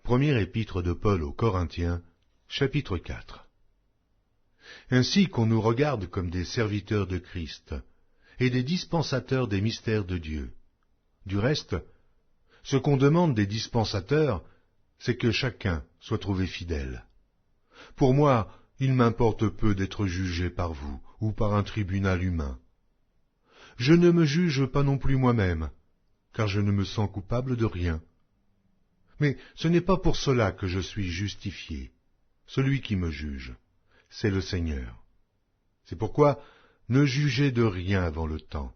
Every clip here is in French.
Première épître de Paul aux Corinthiens, chapitre 4. Ainsi qu'on nous regarde comme des serviteurs de Christ et des dispensateurs des mystères de Dieu. Du reste, ce qu'on demande des dispensateurs, c'est que chacun soit trouvé fidèle. Pour moi, il m'importe peu d'être jugé par vous ou par un tribunal humain. Je ne me juge pas non plus moi-même, car je ne me sens coupable de rien. Mais ce n'est pas pour cela que je suis justifié. Celui qui me juge, c'est le Seigneur. C'est pourquoi ne jugez de rien avant le temps,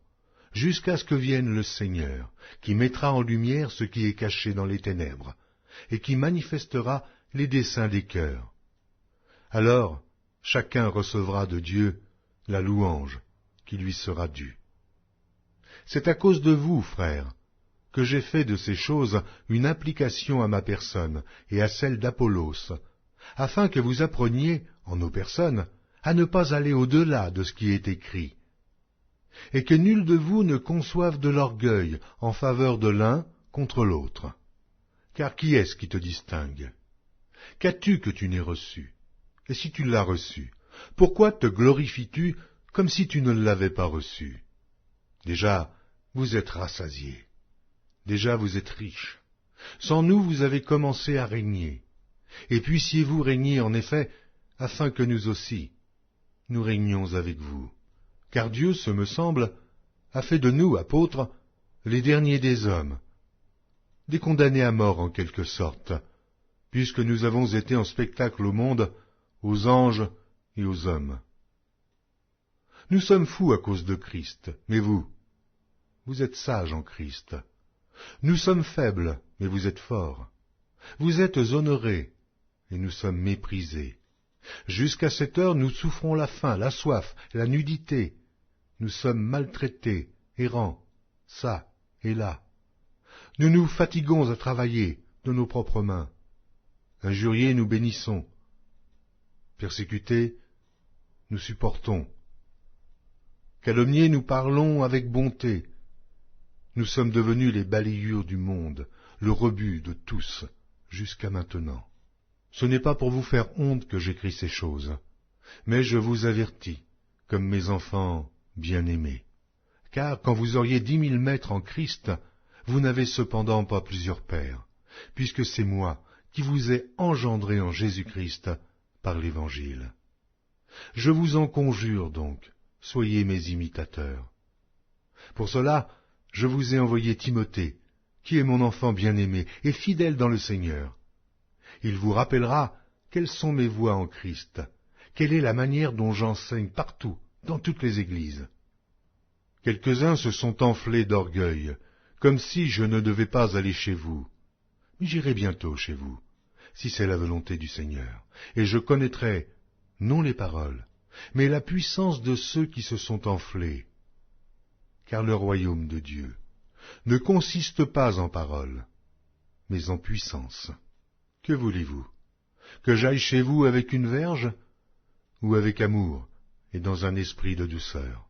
jusqu'à ce que vienne le Seigneur, qui mettra en lumière ce qui est caché dans les ténèbres, et qui manifestera les desseins des cœurs. Alors, chacun recevra de Dieu la louange qui lui sera due. C'est à cause de vous, frères, que j'ai fait de ces choses une application à ma personne et à celle d'Apollos, afin que vous appreniez, en nos personnes, à ne pas aller au-delà de ce qui est écrit, et que nul de vous ne conçoive de l'orgueil en faveur de l'un contre l'autre. Car qui est-ce qui te distingue? Qu'as-tu que tu n'aies reçu? Et si tu l'as reçu, pourquoi te glorifies-tu comme si tu ne l'avais pas reçu? Déjà, vous êtes rassasiés. Déjà, vous êtes riches. Sans nous, vous avez commencé à régner. Et puissiez-vous régner, en effet, afin que nous aussi, nous régnions avec vous. Car Dieu, ce me semble, a fait de nous, apôtres, les derniers des hommes, des condamnés à mort en quelque sorte, puisque nous avons été en spectacle au monde, aux anges et aux hommes. Nous sommes fous à cause de Christ, mais vous êtes sages en Christ. Nous sommes faibles, mais vous êtes forts. Vous êtes honorés, et nous sommes méprisés. Jusqu'à cette heure, nous souffrons la faim, la soif, la nudité. Nous sommes maltraités, errants, çà et là. Nous nous fatiguons à travailler de nos propres mains. Injuriés, nous bénissons. Persécutés, nous supportons. Calomniés, nous parlons avec bonté. Nous sommes devenus les balayures du monde, le rebut de tous, jusqu'à maintenant. Ce n'est pas pour vous faire honte que j'écris ces choses, mais je vous avertis, comme mes enfants bien-aimés. Car quand vous auriez 10 000 maîtres en Christ, vous n'avez cependant pas plusieurs pères, puisque c'est moi qui vous ai engendré en Jésus-Christ par l'Évangile. Je vous en conjure donc, soyez mes imitateurs. Pour cela, je vous ai envoyé Timothée, qui est mon enfant bien-aimé et fidèle dans le Seigneur. Il vous rappellera quelles sont mes voies en Christ, quelle est la manière dont j'enseigne partout, dans toutes les églises. Quelques-uns se sont enflés d'orgueil, comme si je ne devais pas aller chez vous. Mais j'irai bientôt chez vous, si c'est la volonté du Seigneur, et je connaîtrai, non les paroles, mais la puissance de ceux qui se sont enflés. Car le royaume de Dieu ne consiste pas en paroles, mais en puissance. Que voulez-vous? Que j'aille chez vous avec une verge, ou avec amour et dans un esprit de douceur?